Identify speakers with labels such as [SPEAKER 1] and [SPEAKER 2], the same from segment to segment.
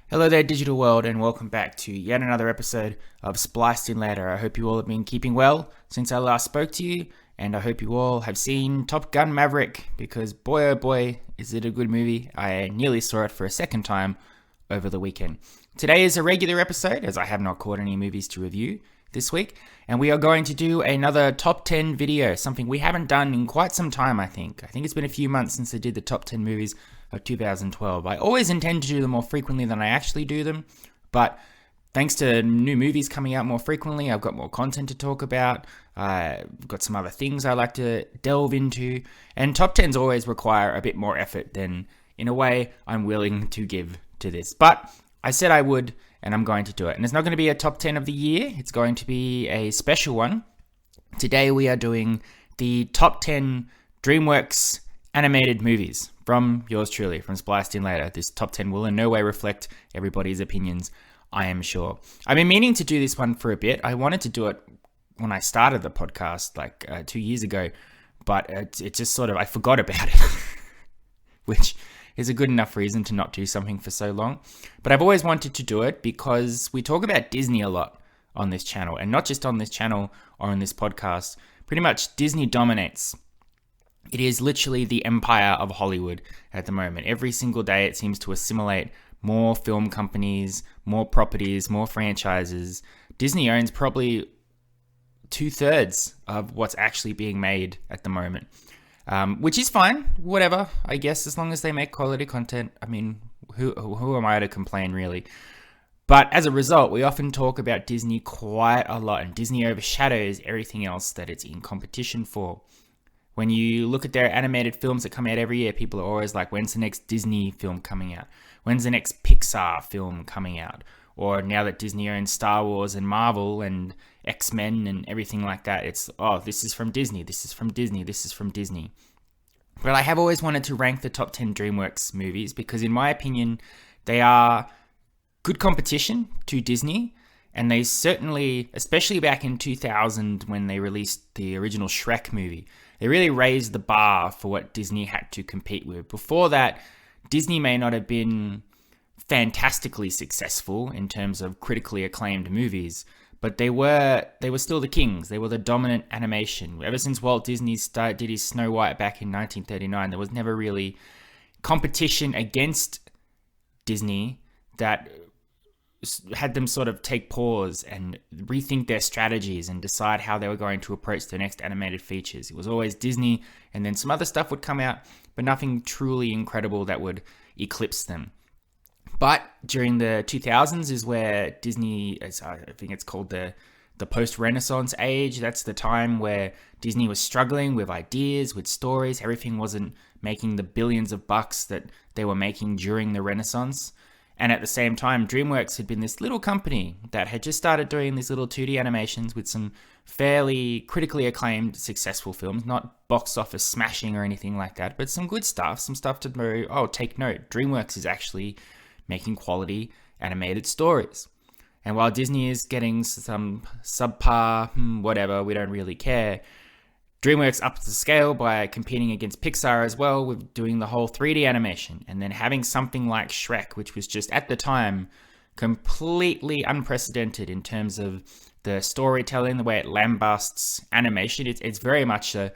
[SPEAKER 1] Hello there, digital world, and welcome back to yet another episode of Spliced In Later. I hope you all have been keeping well since I last spoke to you, and I hope you all have seen Top Gun Maverick, because boy oh boy, is it a good movie. I nearly saw it for a second time over the weekend. Today is a regular episode, as I have not caught any movies to review this week, and we are going to do another top 10 video, something we haven't done in quite some time, I think. I think it's been a few months since I did the top 10 movies of 2012. I always intend to do them more frequently than I actually do them, but thanks to new movies coming out more frequently, I've got more content to talk about. I've got some other things I like to delve into, and top 10s always require a bit more effort than, in a way, I'm willing to give to this. But I said I would, and I'm going to do it. And it's not going to be a top 10 of the year, it's going to be a special one. Today we are doing the top 10 Dreamworks animated movies from yours truly, from Spliced In Later. This top 10 will in no way reflect everybody's opinions, I am sure. I've been meaning to do this one for a bit. I wanted to do it when I started the podcast, like 2 years ago, but it just sort of, I forgot about it, which is a good enough reason to not do something for so long. But I've always wanted to do it because we talk about Disney a lot on this channel, and not just on this channel or on this podcast. Pretty much Disney dominates. It is literally the empire of Hollywood at the moment. Every single day it seems to assimilate more film companies, more properties, more franchises. Disney owns probably 2/3 of what's actually being made at the moment, which is fine, whatever, I guess, as long as they make quality content. I mean, who am I to complain, really? But as a result, we often talk about Disney quite a lot, and Disney overshadows everything else that it's in competition for. When you look at their animated films that come out every year, people are always like, when's the next Disney film coming out? When's the next Pixar film coming out? Or now that Disney owns Star Wars and Marvel and X-Men and everything like that, it's, oh, this is from Disney, this is from Disney, this is from Disney. But I have always wanted to rank the top 10 Dreamworks movies because, in my opinion, they are good competition to Disney. And they certainly, especially back in 2000 when they released the original Shrek movie, they really raised the bar for what Disney had to compete with. Before that, Disney may not have been fantastically successful in terms of critically acclaimed movies, but they were still the kings. They were the dominant animation. Ever since Walt Disney did his Snow White back in 1939, there was never really competition against Disney that had them sort of take pause and rethink their strategies and decide how they were going to approach the next animated features. It was always Disney, and then some other stuff would come out, but nothing truly incredible that would eclipse them. But during the 2000s is where Disney, I think it's called the post-Renaissance age. That's the time where Disney was struggling with ideas, with stories. Everything wasn't making the billions of bucks that they were making during the Renaissance. And at the same time, Dreamworks had been this little company that had just started doing these little 2D animations with some fairly critically acclaimed, successful films, not box office smashing or anything like that, but some good stuff, some stuff to know, oh, take note, Dreamworks is actually making quality animated stories. And while Disney is getting some subpar, whatever, we don't really care, DreamWorks upped the scale by competing against Pixar as well with doing the whole 3D animation, and then having something like Shrek, which was just at the time completely unprecedented in terms of the storytelling, the way it lambasts animation. It's very much a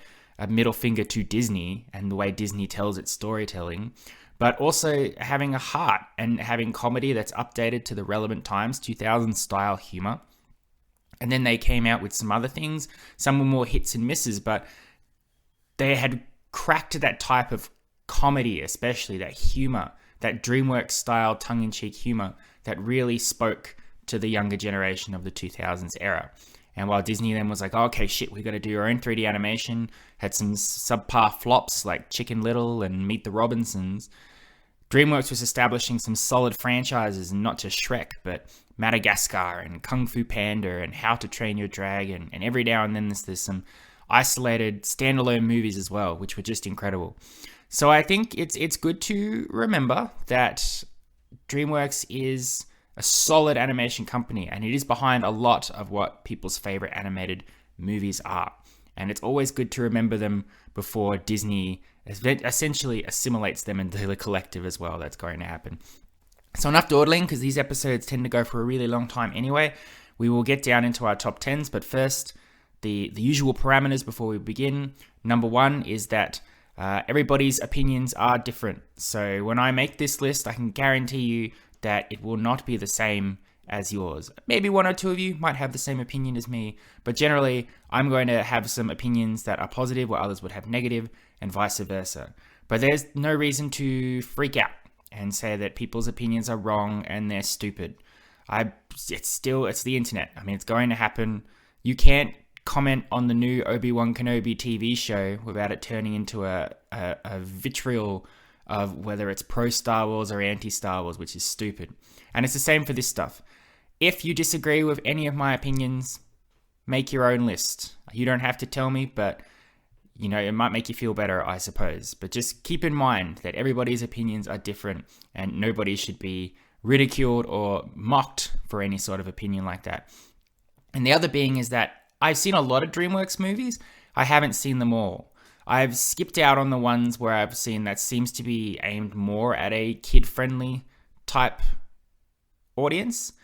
[SPEAKER 1] middle finger to Disney and the way Disney tells its storytelling, but also having a heart and having comedy that's updated to the relevant times, 2000s style humor. And then they came out with some other things. Some were more hits and misses, but they had cracked that type of comedy, especially that humor, that DreamWorks style tongue-in-cheek humor that really spoke to the younger generation of the 2000s era. And while Disney then was like, oh, okay, shit, we got to do our own 3D animation, had some subpar flops like Chicken Little and Meet the Robinsons, DreamWorks was establishing some solid franchises, and not just Shrek, but Madagascar and Kung Fu Panda and How to Train Your Dragon. And every now and then there's some isolated standalone movies as well, which were just incredible. So I think it's good to remember that DreamWorks is a solid animation company, and it is behind a lot of what people's favorite animated movies are. And it's always good to remember them before Disney essentially assimilates them into the collective as well. That's going to happen. So enough dawdling, because these episodes tend to go for a really long time anyway. We will get down into our top 10s, but first, the usual parameters before we begin. Number one is that everybody's opinions are different. So when I make this list, I can guarantee you that it will not be the same as yours. Maybe one or two of you might have the same opinion as me, but generally I'm going to have some opinions that are positive where others would have negative, and vice versa. But there's no reason to freak out and say that people's opinions are wrong and they're stupid. It's the internet. I mean, it's going to happen. You can't comment on the new Obi-Wan Kenobi TV show without it turning into a vitriol of whether it's pro-Star Wars or anti-Star Wars, which is stupid. And it's the same for this stuff. If you disagree with any of my opinions, make your own list. You don't have to tell me, but it might make you feel better, I suppose. But just keep in mind that everybody's opinions are different and nobody should be ridiculed or mocked for any sort of opinion like that. And the other being is that I've seen a lot of Dreamworks movies. I haven't seen them all. I've skipped out on the ones where I've seen that seems to be aimed more at a kid-friendly type audience.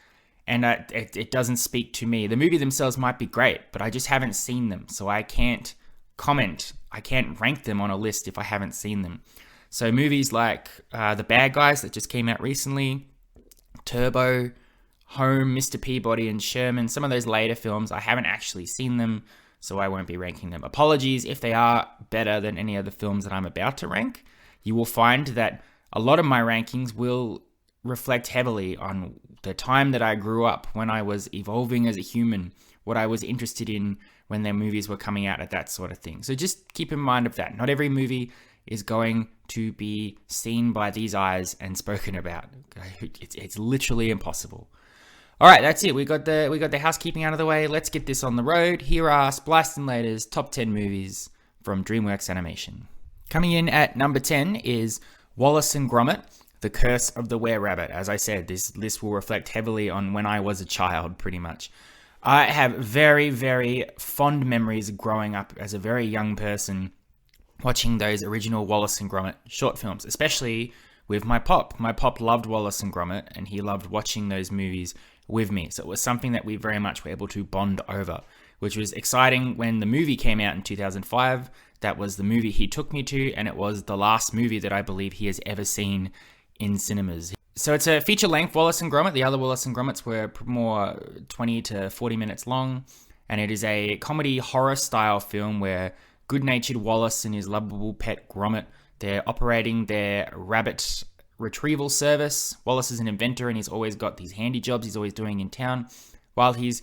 [SPEAKER 1] And it doesn't speak to me. The movie themselves might be great, but I just haven't seen them. So I can't comment. I can't rank them on a list if I haven't seen them. So movies like The Bad Guys that just came out recently, Turbo, Home, Mr. Peabody and Sherman, some of those later films, I haven't actually seen them, so I won't be ranking them. Apologies if they are better than any of the films that I'm about to rank. You will find that a lot of my rankings will reflect heavily on the time that I grew up, when I was evolving as a human, what I was interested in when their movies were coming out, at that sort of thing. So just keep in mind of that. Not every movie is going to be seen by these eyes and spoken about. It's literally impossible. All right, that's it. We got the housekeeping out of the way. Let's get this on the road. Here are Spliced In Later's top 10 movies from DreamWorks Animation. Coming in at number 10 is Wallace and Gromit, The Curse of the Were-Rabbit. As I said, this list will reflect heavily on when I was a child, pretty much. I have very, very fond memories of growing up as a very young person, watching those original Wallace and Gromit short films, especially with my pop. My pop loved Wallace and Gromit, and he loved watching those movies with me. So it was something that we very much were able to bond over, which was exciting when the movie came out in 2005. That was the movie he took me to, and it was the last movie that I believe he has ever seen in cinemas. So it's a feature-length Wallace and Gromit. The other Wallace and Gromits were more 20 to 40 minutes long, and it is a comedy horror style film where good-natured Wallace and his lovable pet Gromit, they're operating their rabbit retrieval service. Wallace is an inventor, and he's always got these handy jobs he's always doing in town. While he's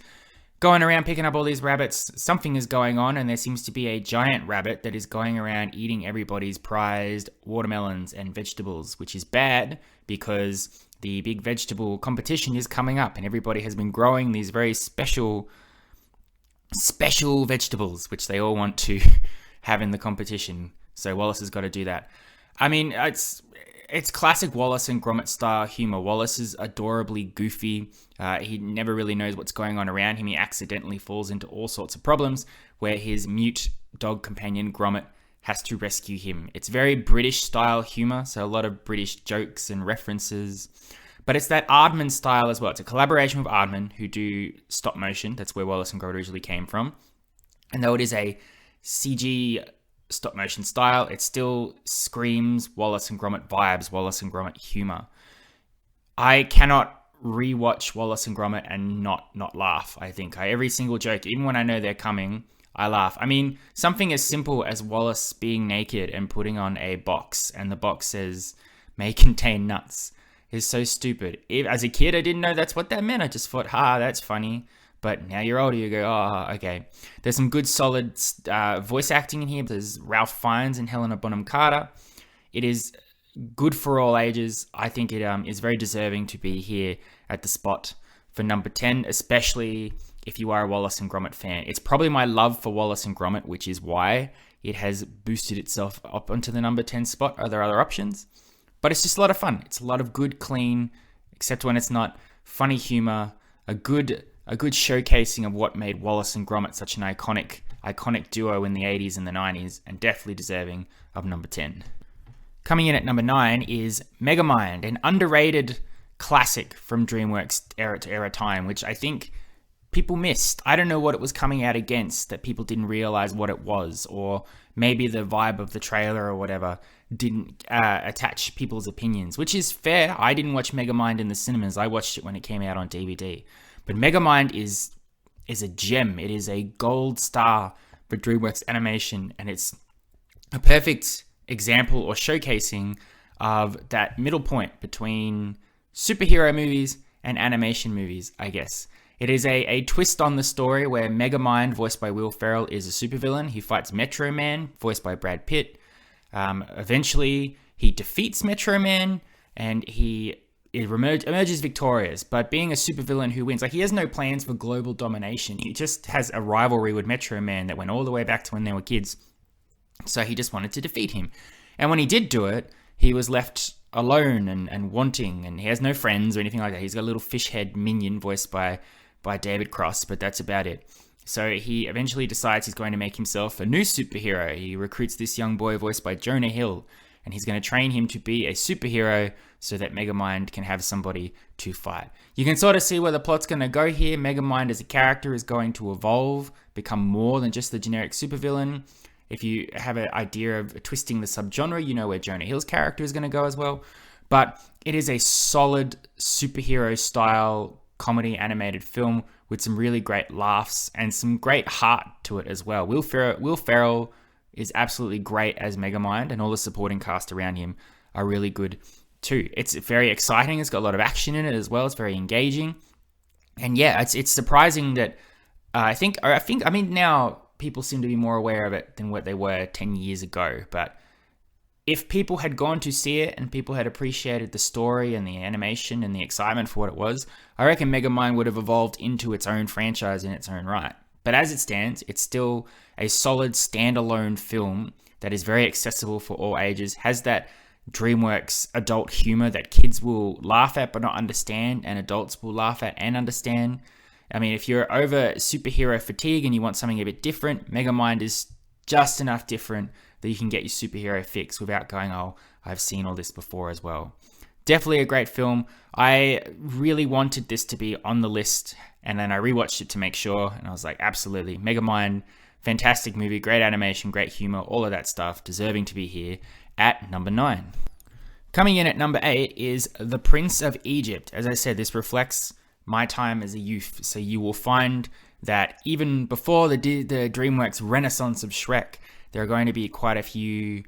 [SPEAKER 1] going around picking up all these rabbits, something is going on, and there seems to be a giant rabbit that is going around eating everybody's prized watermelons and vegetables, which is bad because the big vegetable competition is coming up, and everybody has been growing these very special vegetables, which they all want to have in the competition. So Wallace has got to do that. I mean, it's classic Wallace and Gromit style humor. Wallace is adorably goofy. He never really knows what's going on around him. He accidentally falls into all sorts of problems where his mute dog companion Gromit has to rescue him. It's very British style humor, so a lot of British jokes and references. But it's that Aardman style as well. It's a collaboration with Aardman, who do stop motion. That's where Wallace and Gromit originally came from. And though it is a CG stop motion style, it still screams Wallace and Gromit vibes, Wallace and Gromit humor. I cannot rewatch Wallace and Gromit and not laugh. I think every single joke, even when I know they're coming, I laugh. I mean, something as simple as Wallace being naked and putting on a box, and the box says may contain nuts, is so stupid. As a kid, I didn't know that's what that meant. I just thought, that's funny. But now you're older, you go, okay. There's some good, solid voice acting in here. There's Ralph Fiennes and Helena Bonham Carter. It is good for all ages. I think it is very deserving to be here at the spot for number 10, especially if you are a Wallace and Gromit fan. It's probably my love for Wallace and Gromit, which is why it has boosted itself up onto the number 10 spot. Are there other options? But it's just a lot of fun. It's a lot of good, clean, except when it's not, funny humor, a good showcasing of what made Wallace and Gromit such an iconic duo in the 80s and the 90s, and definitely deserving of number 10. Coming in at number 9 is Megamind, an underrated classic from DreamWorks era to era time, which I think people missed. I don't know what it was coming out against that people didn't realize what it was, or maybe the vibe of the trailer or whatever didn't attach people's opinions, which is fair. I didn't watch Megamind in the cinemas. I watched it when it came out on DVD. But Megamind is a gem. It is a gold star for DreamWorks animation, and it's a perfect example or showcasing of that middle point between superhero movies and animation movies, I guess. It is a twist on the story where Megamind, voiced by Will Ferrell, is a supervillain. He fights Metro Man, voiced by Brad Pitt. Eventually, he defeats Metro Man, and he emerges victorious. But being a supervillain who wins, like, he has no plans for global domination. He just has a rivalry with Metro Man that went all the way back to when they were kids. So he just wanted to defeat him. And when he did do it, he was left alone and wanting, and he has no friends or anything like that. He's got a little fish head minion voiced by David Cross, but that's about it. So he eventually decides he's going to make himself a new superhero. He recruits this young boy voiced by Jonah Hill, and he's going to train him to be a superhero so that Megamind can have somebody to fight. You can sort of see where the plot's going to go here. Megamind as a character is going to evolve, become more than just the generic supervillain. If you have an idea of twisting the subgenre, you know where Jonah Hill's character is going to go as well. But it is a solid superhero-style comedy animated film with some really great laughs and some great heart to it as well. Will Ferrell is absolutely great as Megamind, and all the supporting cast around him are really good too. It's very exciting. It's got a lot of action in it as well. It's very engaging. And yeah, it's surprising that I mean, now people seem to be more aware of it than what they were 10 years ago. But if people had gone to see it and people had appreciated the story and the animation and the excitement for what it was, I reckon Megamind would have evolved into its own franchise in its own right. But as it stands, it's still a solid standalone film that is very accessible for all ages, has that DreamWorks adult humor that kids will laugh at but not understand, and adults will laugh at and understand. I mean, if you're over superhero fatigue and you want something a bit different, Megamind is just enough different that you can get your superhero fix without going, oh, I've seen all this before as well. Definitely a great film. I really wanted this to be on the list, and then I rewatched it to make sure, and I was like, absolutely. Megamind, fantastic movie, great animation, great humor, all of that stuff, deserving to be here at number 9. Coming in at number 8 is The Prince of Egypt. As I said, this reflects my time as a youth, so you will find that even before the DreamWorks renaissance of Shrek, there are going to be quite a few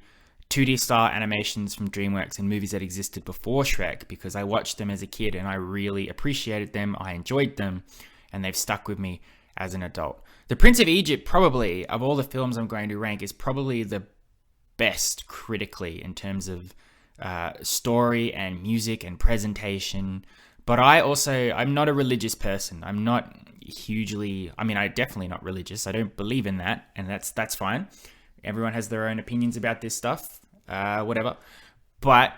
[SPEAKER 1] 2D style animations from DreamWorks and movies that existed before Shrek, because I watched them as a kid and I really appreciated them, I enjoyed them, and they've stuck with me as an adult. The Prince of Egypt, probably, of all the films I'm going to rank, is probably the best critically in terms of story and music and presentation. But I'm not a religious person. I'm definitely not religious. I don't believe in that, and that's fine. Everyone has their own opinions about this stuff, whatever. But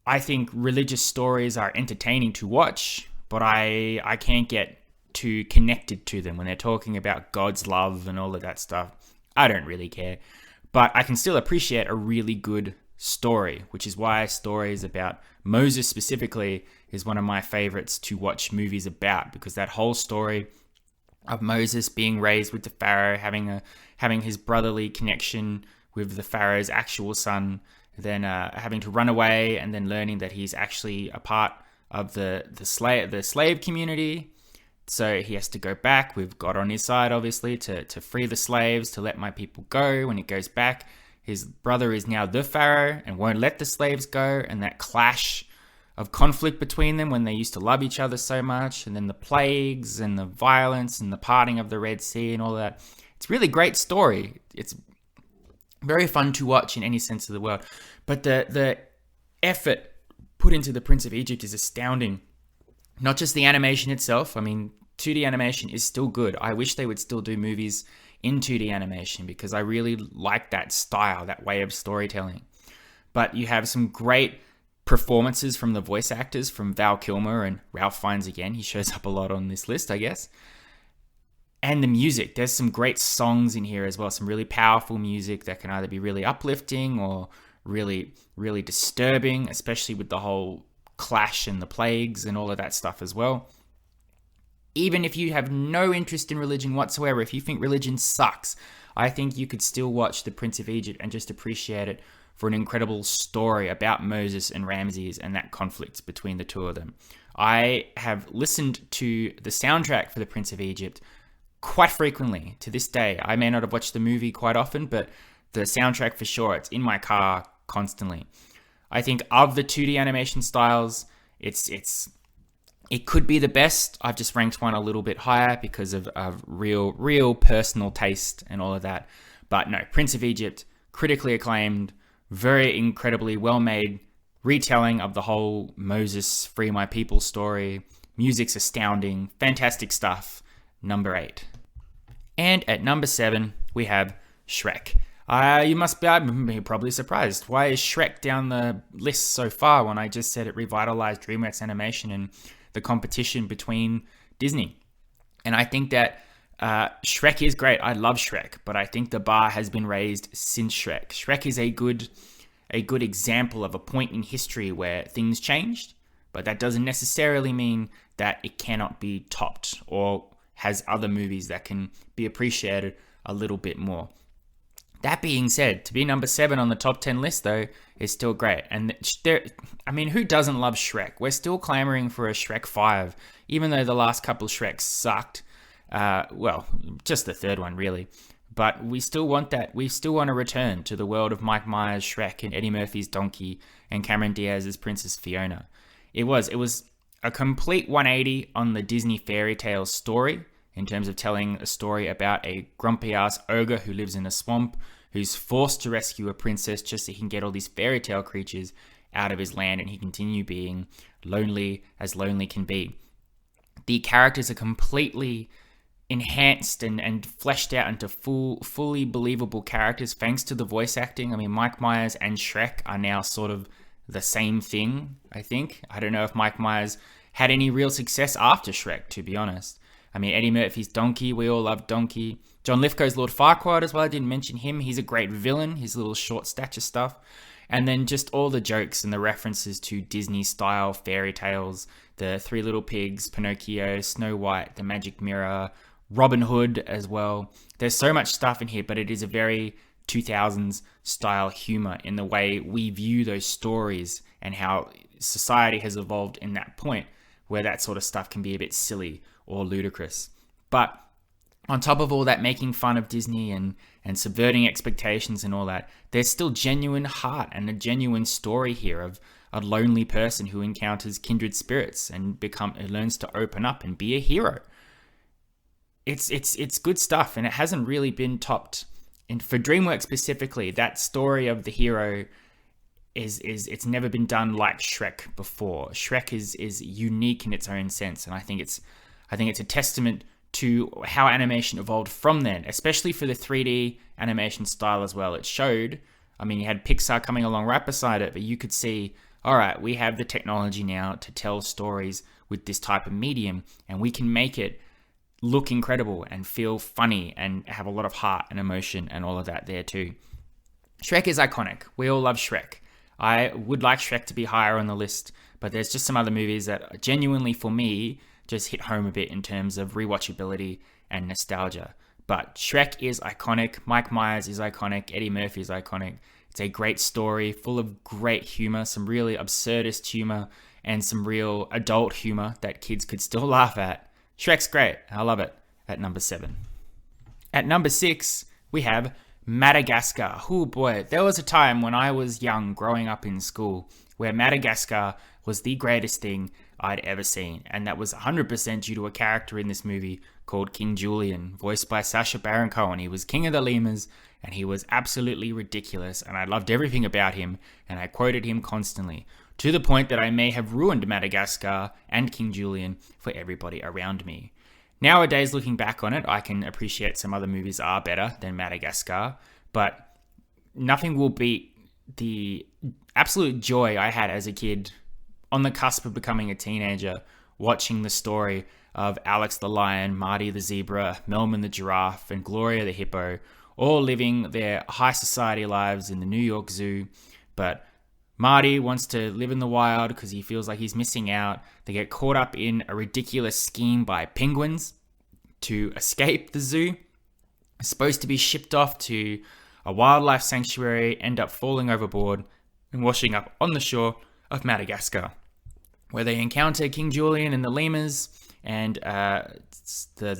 [SPEAKER 1] I think religious stories are entertaining to watch, but I can't get too connected to them when they're talking about God's love and all of that stuff. I don't really care. But I can still appreciate a really good story, which is why stories about Moses specifically is one of my favorites to watch movies about, because that whole story of Moses being raised with the Pharaoh, having his brotherly connection with the Pharaoh's actual son, then having to run away, and then learning that he's actually a part of the slave community. So he has to go back with God on his side, obviously, to free the slaves, to let my people go. When he goes back, his brother is now the Pharaoh and won't let the slaves go, and that clash of conflict between them when they used to love each other so much, and then the plagues and the violence and the parting of the Red Sea and all that. It's a really great story. It's very fun to watch in any sense of the word. But the effort put into The Prince of Egypt is astounding. Not just the animation itself. I mean, 2D animation is still good. I wish they would still do movies in 2D animation, because I really like that style, that way of storytelling. But you have some great performances from the voice actors, from Val Kilmer and Ralph Fiennes again. He shows up a lot on this list, I guess. And the music. There's some great songs in here as well. Some really powerful music that can either be really uplifting or really, really disturbing, especially with the whole clash and the plagues and all of that stuff as well. Even if you have no interest in religion whatsoever, if you think religion sucks, I think you could still watch The Prince of Egypt and just appreciate it for an incredible story about Moses and Ramses and that conflict between the two of them. I have listened to the soundtrack for The Prince of Egypt quite frequently to this day. I may not have watched the movie quite often, but the soundtrack for sure, it's in my car constantly. I think of the 2D animation styles, it could be the best. I've just ranked one a little bit higher because of real personal taste and all of that. But no, Prince of Egypt, critically acclaimed, very incredibly well-made retelling of the whole Moses Free My People story. Music's astounding, fantastic stuff. Number 8. And at number 7, we have Shrek. You must be probably surprised. Why is Shrek down the list so far when I just said it revitalized DreamWorks animation and the competition between Disney? And I think that Shrek is great. I love Shrek, but I think the bar has been raised since Shrek. Shrek is a good example of a point in history where things changed, but that doesn't necessarily mean that it cannot be topped or has other movies that can be appreciated a little bit more. That being said, to be number 7 on the top 10 list, though, is still great. And who doesn't love Shrek? We're still clamoring for a Shrek 5, even though the last couple Shreks sucked. Just the third one, really. But we still want that. We still want to return to the world of Mike Myers' Shrek and Eddie Murphy's Donkey and Cameron Diaz's Princess Fiona. It was a complete 180 on the Disney fairy tale story, in terms of telling a story about a grumpy-ass ogre who lives in a swamp, who's forced to rescue a princess just so he can get all these fairy tale creatures out of his land and he continue being lonely as lonely can be. The characters are completely enhanced and fleshed out into fully believable characters thanks to the voice acting. I mean, Mike Myers and Shrek are now sort of the same thing, I think. I don't know if Mike Myers had any real success after Shrek, to be honest. I mean, Eddie Murphy's Donkey, we all love Donkey. John Lithgow's Lord Farquaad as well, I didn't mention him. He's a great villain, his little short stature stuff. And then just all the jokes and the references to Disney-style fairy tales, the Three Little Pigs, Pinocchio, Snow White, The Magic Mirror, Robin Hood as well. There's so much stuff in here, but it is a very 2000s style humor in the way we view those stories and how society has evolved in that point where that sort of stuff can be a bit silly or ludicrous. But on top of all that making fun of Disney and subverting expectations and all that, there's still genuine heart and a genuine story here of a lonely person who encounters kindred spirits and learns to open up and be a hero. It's good stuff, and it hasn't really been topped. And for DreamWorks specifically, that story of the hero it's never been done like Shrek before. Shrek is unique in its own sense, and I think it's a testament to how animation evolved from then, especially for the 3D animation style as well. It showed, I mean, you had Pixar coming along right beside it, but you could see, all right, we have the technology now to tell stories with this type of medium, and we can make it look incredible and feel funny and have a lot of heart and emotion and all of that there too. Shrek is iconic. We all love Shrek. I would like Shrek to be higher on the list, but there's just some other movies that genuinely, for me, just hit home a bit in terms of rewatchability and nostalgia. But Shrek is iconic. Mike Myers is iconic. Eddie Murphy is iconic. It's a great story full of great humor, some really absurdist humor, and some real adult humor that kids could still laugh at. Shrek's great. I love it. At number 7. At number 6, we have Madagascar. Oh boy, there was a time when I was young, growing up in school, where Madagascar was the greatest thing I'd ever seen. And that was 100% due to a character in this movie called King Julian, voiced by Sacha Baron Cohen. He was king of the lemurs, and he was absolutely ridiculous, and I loved everything about him, and I quoted him constantly, to the point that I may have ruined Madagascar and King Julian for everybody around me. Nowadays, looking back on it, I can appreciate some other movies are better than Madagascar, but nothing will beat the absolute joy I had as a kid on the cusp of becoming a teenager, watching the story of Alex the lion, Marty the zebra, Melman the giraffe, and Gloria the hippo, all living their high society lives in the New York Zoo, but Marty wants to live in the wild because he feels like he's missing out. They get caught up in a ridiculous scheme by penguins to escape the zoo. Supposed to be shipped off to a wildlife sanctuary, end up falling overboard and washing up on the shore of Madagascar, where they encounter King Julian and the lemurs and the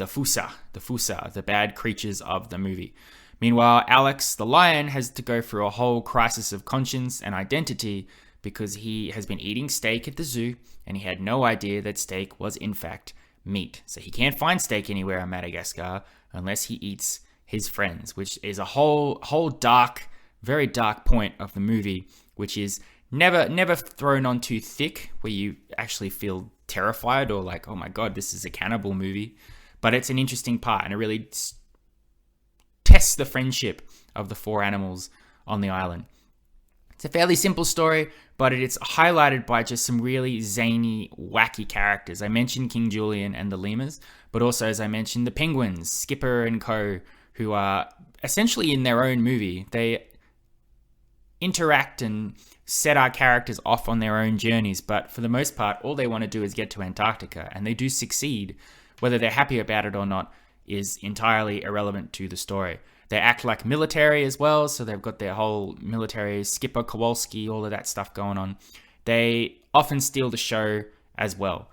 [SPEAKER 1] Fusa, the bad creatures of the movie. Meanwhile, Alex, the lion, has to go through a whole crisis of conscience and identity because he has been eating steak at the zoo and he had no idea that steak was in fact meat. So he can't find steak anywhere in Madagascar unless he eats his friends, which is a whole dark, very dark point of the movie, which is never thrown on too thick where you actually feel terrified or like, oh my god, this is a cannibal movie. But it's an interesting part and it really tests the friendship of the four animals on the island. It's a fairly simple story, but it's highlighted by just some really zany, wacky characters. I mentioned King Julian and the lemurs, but also, as I mentioned, the penguins, Skipper and co, who are essentially in their own movie. They interact and set our characters off on their own journeys, but for the most part, all they want to do is get to Antarctica, and they do succeed. Whether they're happy about it or not is entirely irrelevant to the story. They act like military as well, so they've got their whole military, Skipper, Kowalski, all of that stuff going on. They often steal the show as well.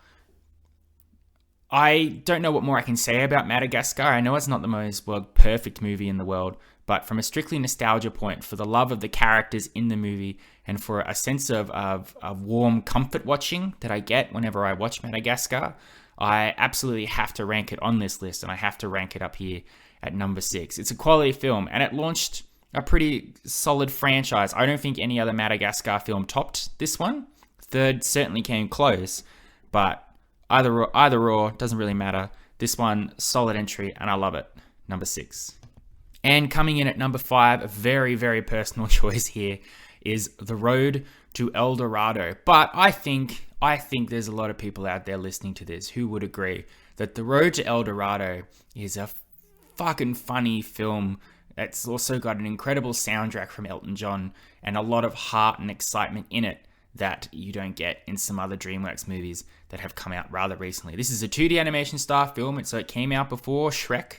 [SPEAKER 1] I don't know what more I can say about Madagascar. I know it's not the most perfect movie in the world, but from a strictly nostalgia point, for the love of the characters in the movie, and for a sense of warm comfort watching that I get whenever I watch Madagascar, I absolutely have to rank it on this list, and I have to rank it up here at number 6. It's a quality film, and it launched a pretty solid franchise. I don't think any other Madagascar film topped this one. Third certainly came close, but either or, doesn't really matter. This one, solid entry, and I love it. Number 6. And coming in at number 5, a very, very personal choice here, is The Road to El Dorado. But I think there's a lot of people out there listening to this who would agree that The Road to El Dorado is a fucking funny film that's also got an incredible soundtrack from Elton John and a lot of heart and excitement in it that you don't get in some other DreamWorks movies that have come out rather recently. This is a 2D animation style film, so it came out before Shrek,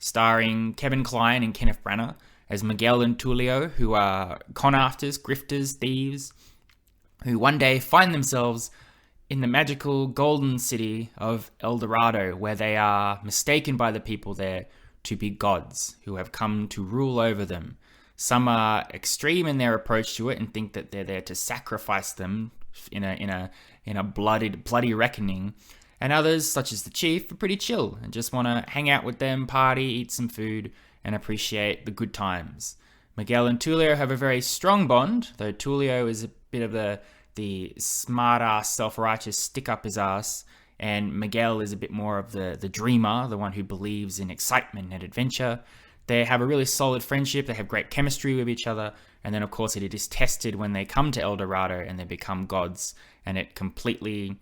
[SPEAKER 1] starring Kevin Kline and Kenneth Branagh as Miguel and Tulio, who are con-artists, grifters, thieves, who one day find themselves in the magical golden city of El Dorado, where they are mistaken by the people there to be gods who have come to rule over them. Some are extreme in their approach to it and think that they're there to sacrifice them in a bloody reckoning. And others, such as the chief, are pretty chill and just want to hang out with them, party, eat some food, and appreciate the good times. Miguel and Tulio have a very strong bond, though Tulio is a bit of the smart-ass, self-righteous stick-up-his-ass, and Miguel is a bit more of the dreamer, the one who believes in excitement and adventure. They have a really solid friendship, they have great chemistry with each other, and then of course it is tested when they come to El Dorado and they become gods, and it completely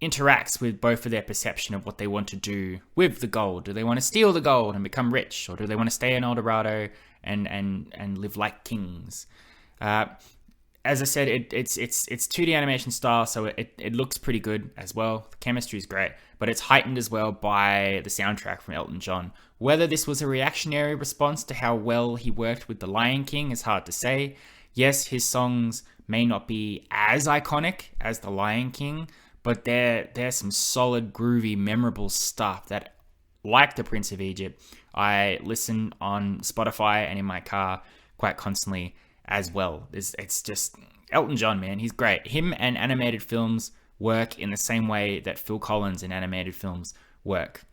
[SPEAKER 1] interacts with both of their perception of what they want to do with the gold. Do they want to steal the gold and become rich, or do they want to stay in El Dorado and live like kings? As I said, it's 2D animation style, so it looks pretty good as well. The chemistry is great, but it's heightened as well by the soundtrack from Elton John. Whether this was a reactionary response to how well he worked with The Lion King is hard to say. Yes, his songs may not be as iconic as The Lion King, but there's some solid, groovy, memorable stuff that, like The Prince of Egypt, I listen on Spotify and in my car quite constantly as well. It's just Elton John, man. He's great. Him and animated films work in the same way that Phil Collins and animated films work.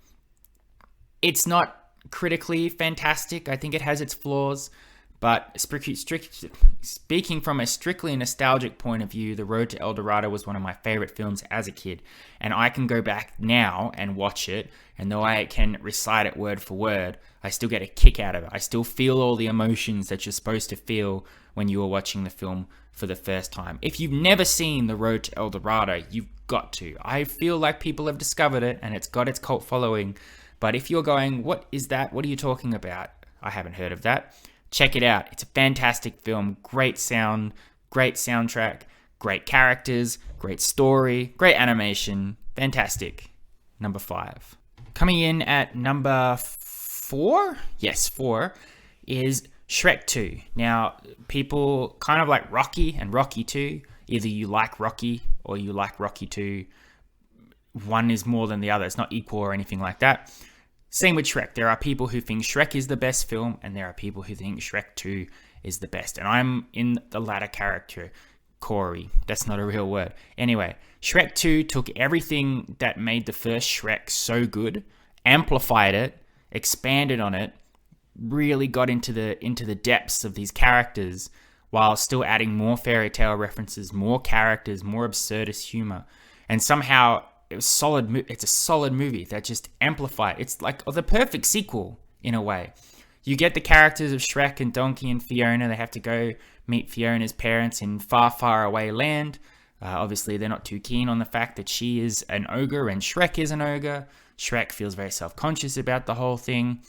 [SPEAKER 1] It's not critically fantastic. I think it has its flaws, but speaking from a strictly nostalgic point of view, The Road to El Dorado was one of my favorite films as a kid, and I can go back now and watch it, and though I can recite it word for word, I still get a kick out of it. I still feel all the emotions that you're supposed to feel when you are watching the film for the first time. If you've never seen The Road to El Dorado, you've got to. I feel like people have discovered it, and it's got its cult following, but if you're going, what is that? What are you talking about? I haven't heard of that. Check it out. It's a fantastic film. Great sound, Great soundtrack, great characters, great story, great animation. Fantastic. Number 5. Coming in at number 4? Yes, 4 is Shrek 2. Now, people kind of like Rocky and Rocky 2. Either you like Rocky or you like Rocky 2. One is more than the other. It's not equal or anything like that. Same with Shrek. There are people who think Shrek is the best film, and there are people who think Shrek 2 is the best. And I'm in the latter character. Corey. That's not a real word. Anyway, Shrek 2 took everything that made the first Shrek so good, amplified it, expanded on it, really got into the depths of these characters while still adding more fairy tale references, more characters, more absurdist humor. And somehow it's a solid movie that just amplified. It's like the perfect sequel in a way. You get the characters of Shrek and Donkey and Fiona. They have to go meet Fiona's parents in far, far away land. Obviously, they're not too keen on the fact that she is an ogre and Shrek is an ogre. Shrek feels very self-conscious about the whole thing.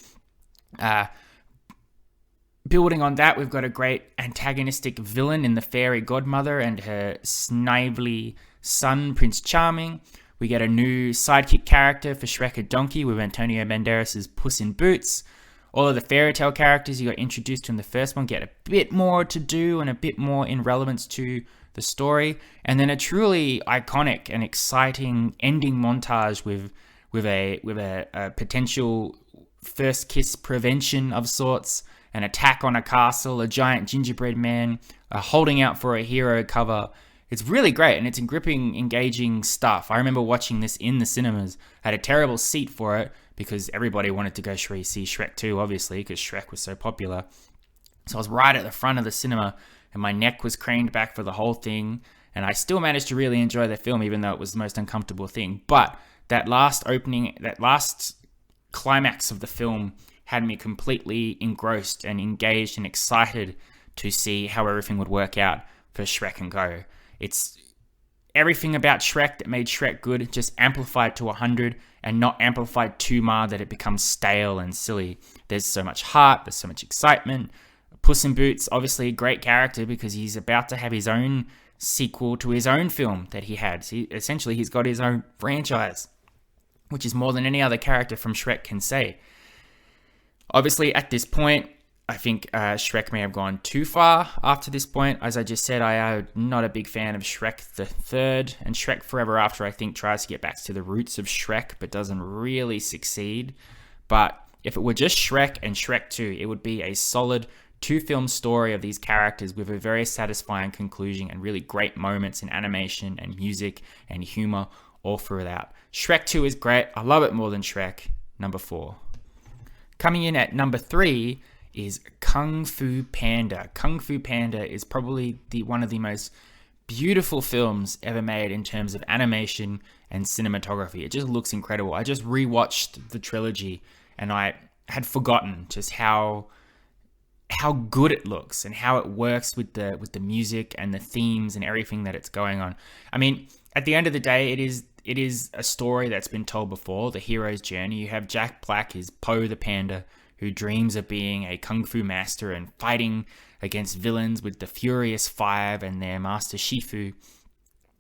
[SPEAKER 1] Building on that, we've got a great antagonistic villain in the fairy godmother and her snively son, Prince Charming. We get a new sidekick character for Shrek and Donkey with Antonio Banderas' Puss in Boots. All of the fairy tale characters you got introduced to in the first one get a bit more to do and a bit more in relevance to the story. And then a truly iconic and exciting ending montage with a potential first kiss prevention of sorts, an attack on a castle, a giant gingerbread man, holding out for a hero cover. It's really great, and it's gripping, engaging stuff. I remember watching this in the cinemas. I had a terrible seat for it because everybody wanted to go see Shrek 2, obviously, because Shrek was so popular. So I was right at the front of the cinema, and my neck was craned back for the whole thing, and I still managed to really enjoy the film, even though it was the most uncomfortable thing. But that last climax of the film had me completely engrossed and engaged and excited to see how everything would work out for Shrek and Go. It's everything about Shrek that made Shrek good, just amplified to 100 and not amplified too much that it becomes stale and silly. There's so much heart, there's so much excitement. Puss in Boots, obviously a great character because he's about to have his own sequel to his own film that he had. So essentially, he's got his own franchise, which is more than any other character from Shrek can say. Obviously, at this point, I think Shrek may have gone too far after this point. As I just said, I am not a big fan of Shrek the Third, and Shrek Forever After, I think, tries to get back to the roots of Shrek, but doesn't really succeed. But if it were just Shrek and Shrek 2, it would be a solid 2-film story of these characters with a very satisfying conclusion and really great moments in animation and music and humor all throughout. Shrek 2 is great. I love it more than Shrek. Number 4. Coming in at number 3 is Kung Fu Panda. Kung Fu Panda is probably one of the most beautiful films ever made in terms of animation and cinematography. It just looks incredible. I just rewatched the trilogy and I had forgotten just how good it looks and how it works with the music and the themes and everything that it's going on. I mean, at the end of the day, it is a story that's been told before, the hero's journey. You have Jack Black as Po the Panda, who dreams of being a kung fu master and fighting against villains with the Furious Five and their master Shifu.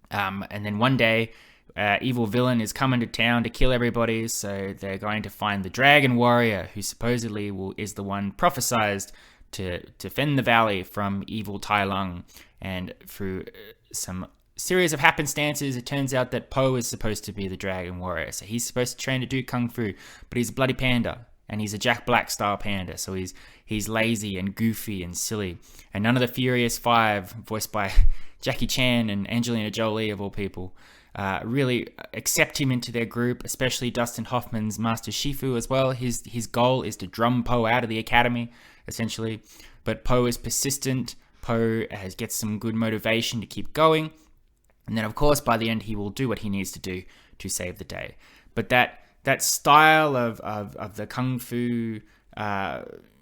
[SPEAKER 1] And then one day, evil villain is coming to town to kill everybody, so they're going to find the Dragon Warrior, who supposedly is the one prophesized to defend the valley from evil Tai Lung. And through some series of happenstances, it turns out that Po is supposed to be the Dragon Warrior. So he's supposed to train to do kung fu, but he's a bloody panda. And he's a Jack Black style panda, so he's lazy and goofy and silly. And none of the Furious Five, voiced by Jackie Chan and Angelina Jolie of all people, really accept him into their group, especially Dustin Hoffman's Master Shifu as well. His goal is to drum Po out of the academy, essentially. But Po is persistent. Po gets some good motivation to keep going. And then, of course, by the end, he will do what he needs to do to save the day. But that style of the kung fu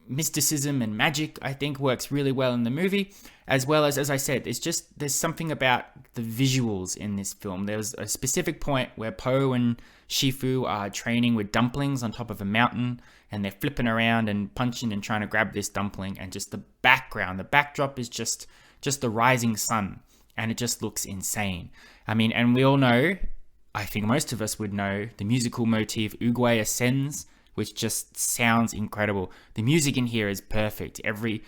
[SPEAKER 1] mysticism and magic, I think, works really well in the movie, as well as I said, there's something about the visuals in this film. There's a specific point where Po and Shifu are training with dumplings on top of a mountain, and they're flipping around and punching and trying to grab this dumpling, and just the backdrop is just just the rising sun, and it just looks insane. I mean, and we all know, I think most of us would know, the musical motif Uguay Ascends, which just sounds incredible. The music in here is perfect. Every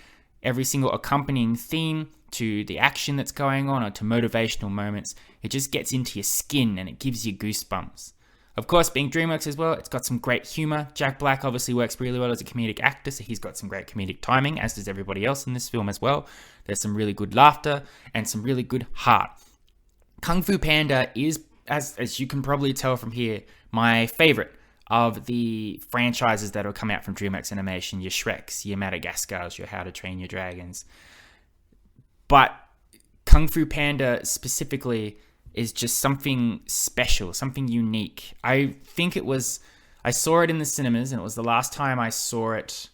[SPEAKER 1] single accompanying theme to the action that's going on or to motivational moments, it just gets into your skin and it gives you goosebumps. Of course, being DreamWorks as well, it's got some great humor. Jack Black obviously works really well as a comedic actor, so he's got some great comedic timing, as does everybody else in this film as well. There's some really good laughter and some really good heart. Kung Fu Panda is, as you can probably tell from here, my favorite of the franchises that will come out from DreamWorks Animation, your Shreks, your Madagascars, your How to Train Your Dragons. But Kung Fu Panda specifically is just something special, something unique. I saw it in the cinemas, and it was the last time I saw it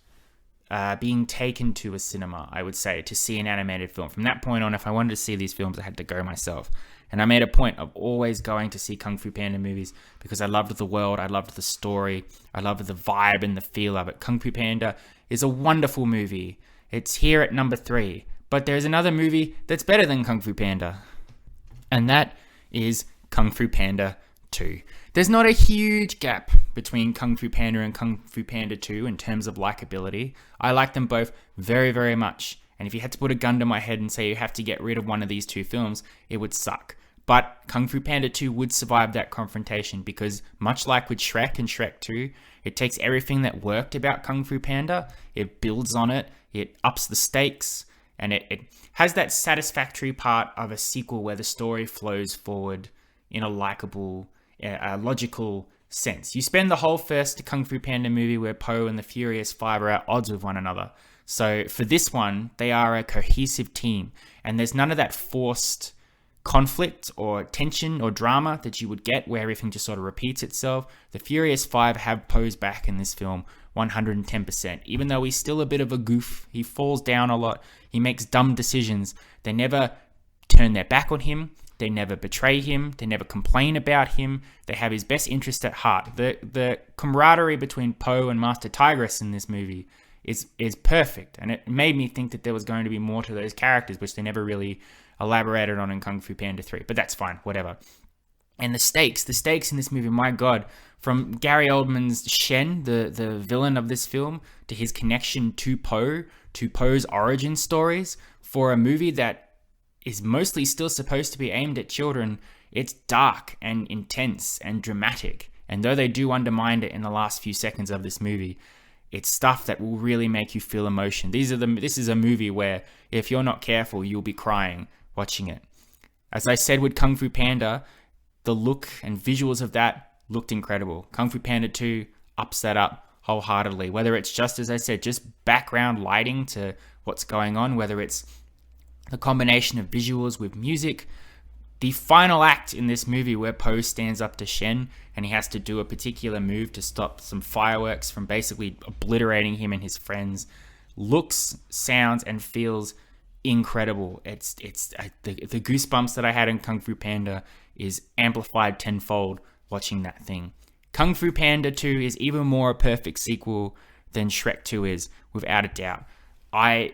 [SPEAKER 1] being taken to a cinema, I would say, to see an animated film. From that point on, if I wanted to see these films, I had to go myself. And I made a point of always going to see Kung Fu Panda movies because I loved the world, I loved the story, I loved the vibe and the feel of it. Kung Fu Panda is a wonderful movie. It's here at number 3. But there's another movie that's better than Kung Fu Panda, and that is Kung Fu Panda 2. There's not a huge gap between Kung Fu Panda and Kung Fu Panda 2 in terms of likability. I like them both very, very much. And if you had to put a gun to my head and say you have to get rid of one of these two films, it would suck. But Kung Fu Panda 2 would survive that confrontation because, much like with Shrek and Shrek 2, it takes everything that worked about Kung Fu Panda, it builds on it, it ups the stakes, and it has that satisfactory part of a sequel where the story flows forward in a likable, logical sense. You spend the whole first Kung Fu Panda movie where Po and the Furious Five are at odds with one another. So for this one, they are a cohesive team, and there's none of that forced conflict or tension or drama that you would get where everything just sort of repeats itself. The Furious Five have Po's back in this film 110%. Even though he's still a bit of a goof, he falls down a lot, he makes dumb decisions, they never turn their back on him, they never betray him, they never complain about him, they have his best interest at heart. The camaraderie between Po and Master Tigress in this movie is perfect, and it made me think that there was going to be more to those characters, which they never really elaborated on in Kung Fu Panda 3, but that's fine, whatever. And the stakes in this movie, my God, from Gary Oldman's Shen, the villain of this film, to his connection to Po, to Po's origin stories, for a movie that is mostly still supposed to be aimed at children, it's dark and intense and dramatic. And though they do undermine it in the last few seconds of this movie, it's stuff that will really make you feel emotion. This is a movie where, if you're not careful, you'll be crying watching it. As I said with Kung Fu Panda, the look and visuals of that looked incredible. Kung Fu Panda 2 ups that up wholeheartedly. Whether it's just, as I said, just background lighting to what's going on, whether it's the combination of visuals with music. The final act in this movie where Po stands up to Shen and he has to do a particular move to stop some fireworks from basically obliterating him and his friends looks, sounds, and feels incredible. It's the goosebumps that I had in Kung Fu Panda is amplified tenfold watching that thing. Kung Fu Panda 2 is even more a perfect sequel than Shrek 2 is, without a doubt. I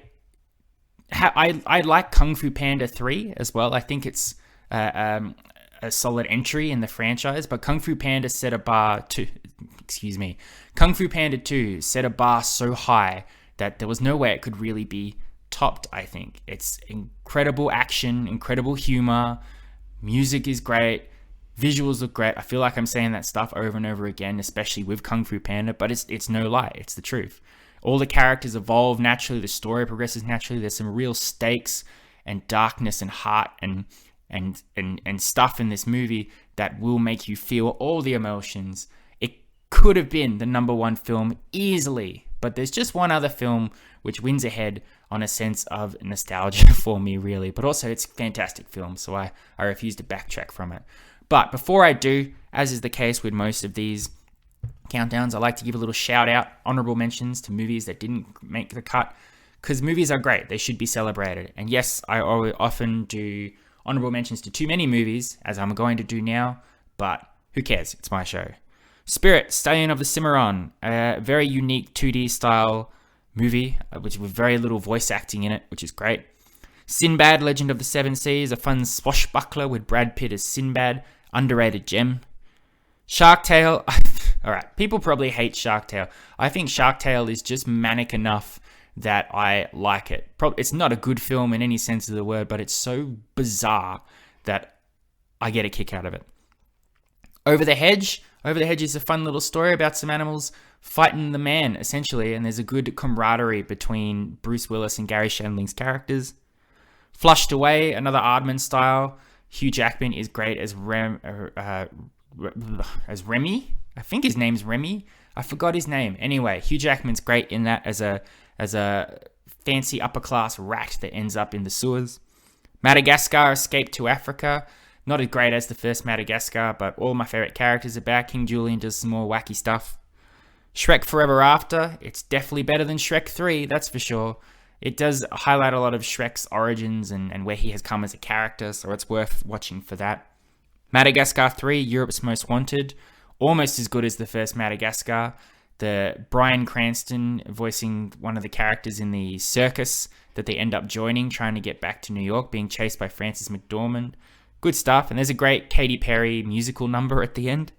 [SPEAKER 1] like Kung Fu Panda 3 as well. I think it's a solid entry in the franchise, but Kung Fu Panda Kung Fu Panda 2 set a bar so high that there was no way it could really be topped, I think. It's incredible action, incredible humor, music is great, visuals look great. I feel like I'm saying that stuff over and over again, especially with Kung Fu Panda, but it's no lie, it's the truth. All the characters evolve naturally, the story progresses naturally, there's some real stakes and darkness and heart and stuff in this movie that will make you feel all the emotions. It could have been the number one film easily, but there's just one other film which wins ahead on a sense of nostalgia for me, really. But also, it's a fantastic film, so I refuse to backtrack from it. But before I do, as is the case with most of these countdowns, I like to give a little shout out, honorable mentions to movies that didn't make the cut, because movies are great. They should be celebrated. And yes, I often do honorable mentions to too many movies, as I'm going to do now, but who cares? It's my show. Spirit, Stallion of the Cimarron, a very unique 2D style movie, which with very little voice acting in it, which is great. Sinbad, Legend of the Seven Seas, a fun swashbuckler with Brad Pitt as Sinbad, underrated gem. Shark Tale, alright, people probably hate Shark Tale. I think Shark Tale is just manic enough that I like it. It's not a good film in any sense of the word, but it's so bizarre that I get a kick out of it. Over the Hedge is a fun little story about some animals fighting the man, essentially, and there's a good camaraderie between Bruce Willis and Gary Shandling's characters. Flushed Away, another Aardman style. Hugh Jackman is great as Remy. I think his name's Remy. I forgot his name. Anyway, Hugh Jackman's great in that as a fancy upper class rat that ends up in the sewers. Madagascar, Escape to Africa. Not as great as the first Madagascar, but all my favorite characters are back. King Julian does some more wacky stuff. Shrek Forever After. It's definitely better than Shrek 3, that's for sure. It does highlight a lot of Shrek's origins and where he has come as a character, so it's worth watching for that. Madagascar 3, Europe's Most Wanted. Almost as good as the first Madagascar. The Bryan Cranston voicing one of the characters in the circus that they end up joining, trying to get back to New York, being chased by Frances McDormand. Good stuff, and there's a great Katy Perry musical number at the end.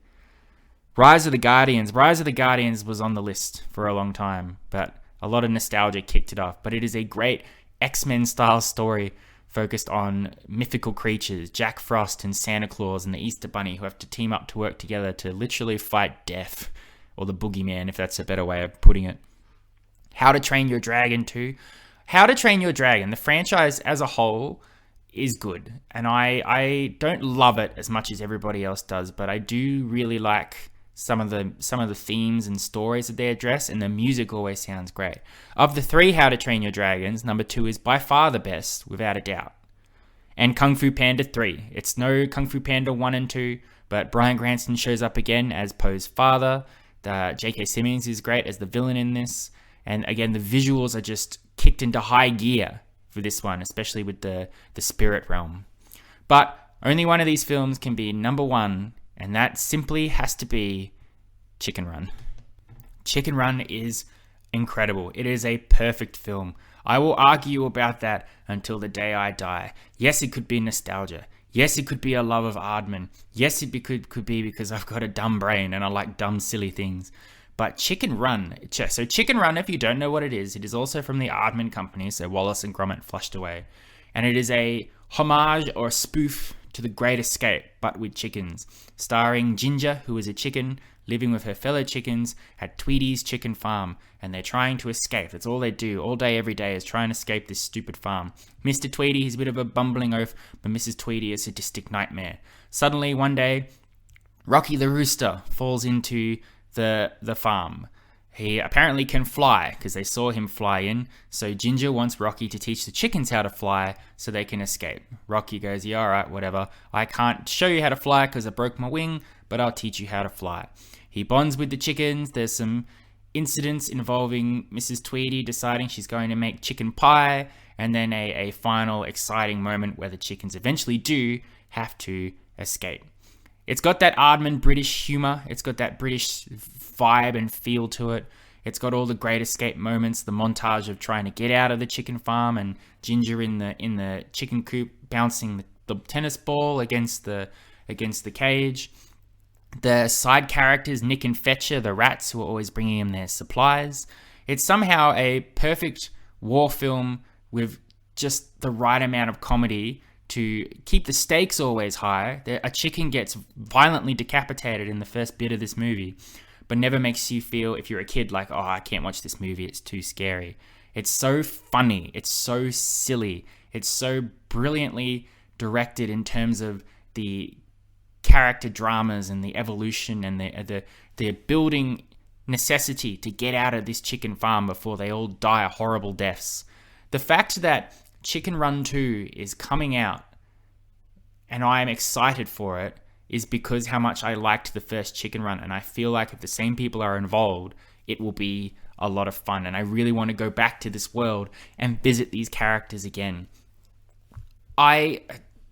[SPEAKER 1] Rise of the Guardians. Rise of the Guardians was on the list for a long time, but a lot of nostalgia kicked it off. But it is a great X-Men style story focused on mythical creatures, Jack Frost and Santa Claus and the Easter Bunny, who have to team up to work together to literally fight death, or the boogeyman, if that's a better way of putting it. How to Train Your Dragon 2. How to Train Your Dragon, the franchise as a whole, is good, and I don't love it as much as everybody else does, but I do really like some of the themes and stories that they address, and the music always sounds great. Of the 3 How to Train Your Dragons, number 2 is by far the best, without a doubt. And Kung Fu Panda 3. It's no Kung Fu Panda 1 and 2, but Bryan Cranston shows up again as Poe's father. J.K. Simmons is great as the villain in this, and again, the visuals are just kicked into high gear for this one, especially with the spirit realm. But only one of these films can be number 1, and that simply has to be Chicken Run. Chicken Run is incredible. It is a perfect film. I will argue about that until the day I die. Yes, it could be nostalgia. Yes, it could be a love of Aardman. Yes, it could be because I've got a dumb brain and I like dumb, silly things. But Chicken Run, so Chicken Run, if you don't know what it is also from the Aardman Company, so Wallace and Gromit Flushed Away. And it is a homage or a spoof to The Great Escape, but with chickens. Starring Ginger, who is a chicken, living with her fellow chickens at Tweedy's Chicken Farm. And they're trying to escape. That's all they do, all day, every day, is try and escape this stupid farm. Mr. Tweedy, he's a bit of a bumbling oaf, but Mrs. Tweedy is a sadistic nightmare. Suddenly, one day, Rocky the Rooster falls into the farm. He apparently can fly because they saw him fly in, so Ginger wants Rocky to teach the chickens how to fly so they can escape. Rocky goes, yeah, alright, whatever. I can't show you how to fly because I broke my wing, but I'll teach you how to fly. He bonds with the chickens. There's some incidents involving Mrs. Tweedy deciding she's going to make chicken pie, and then a final exciting moment where the chickens eventually do have to escape. It's got that Aardman British humor. It's got that British vibe and feel to it. It's got all the Great Escape moments, the montage of trying to get out of the chicken farm and Ginger in the chicken coop bouncing the tennis ball against the cage. The side characters, Nick and Fetcher, the rats who are always bringing him their supplies. It's somehow a perfect war film with just the right amount of comedy to keep the stakes always high. A chicken gets violently decapitated in the first bit of this movie, but never makes you feel, if you're a kid, like, oh, I can't watch this movie, it's too scary. It's so funny, it's so silly, it's so brilliantly directed in terms of the character dramas and the evolution and the building necessity to get out of this chicken farm before they all die horrible deaths. The fact that Chicken Run 2 is coming out and I am excited for it is because how much I liked the first Chicken Run, and I feel like if the same people are involved, it will be a lot of fun, and I really want to go back to this world and visit these characters again. I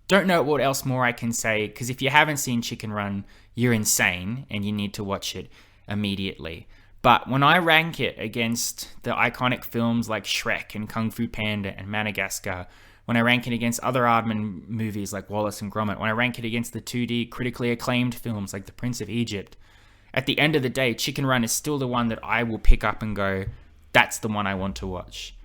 [SPEAKER 1] don't know what else more I can say, because if you haven't seen Chicken Run, you're insane and you need to watch it immediately. But when I rank it against the iconic films like Shrek and Kung Fu Panda and Madagascar, when I rank it against other Aardman movies like Wallace and Gromit, when I rank it against the 2D critically acclaimed films like The Prince of Egypt, at the end of the day, Chicken Run is still the one that I will pick up and go, that's the one I want to watch.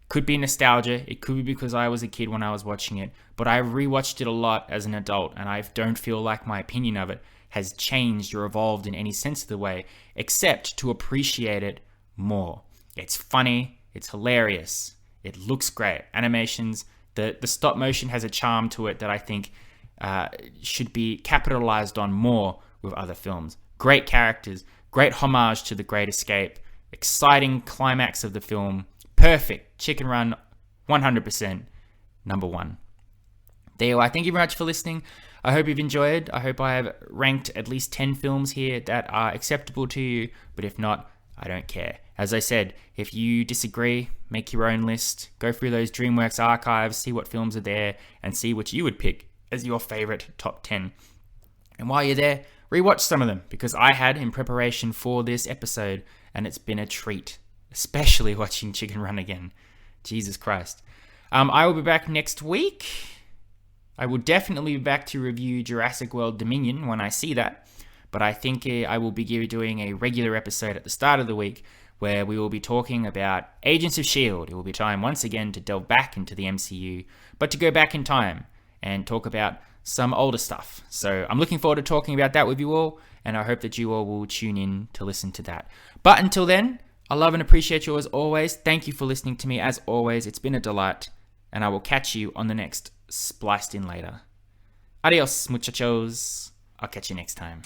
[SPEAKER 1] Could be nostalgia, it could be because I was a kid when I was watching it, but I rewatched it a lot as an adult, and I don't feel like my opinion of it has changed or evolved in any sense of the way, except to appreciate it more. It's funny, it's hilarious, it looks great. Animations, the stop motion has a charm to it that I think should be capitalized on more with other films. Great characters, great homage to The Great Escape, exciting climax of the film, perfect. Chicken Run, 100%, number one. There you are. Thank you very much for listening. I hope you've enjoyed. I hope I have ranked at least 10 films here that are acceptable to you, but if not, I don't care. As I said, if you disagree, make your own list. Go through those DreamWorks archives, see what films are there, and see what you would pick as your favorite top 10. And while you're there, rewatch some of them, because I had in preparation for this episode, and it's been a treat, especially watching Chicken Run again. Jesus Christ. I will be back next week. I will definitely be back to review Jurassic World Dominion when I see that, but I think I will be doing a regular episode at the start of the week where we will be talking about Agents of S.H.I.E.L.D. It will be time once again to delve back into the MCU, but to go back in time and talk about some older stuff. So I'm looking forward to talking about that with you all, and I hope that you all will tune in to listen to that. But until then, I love and appreciate you as always. Thank you for listening to me as always. It's been a delight, and I will catch you on the next Spliced In Later. Adios, muchachos. I'll catch you next time.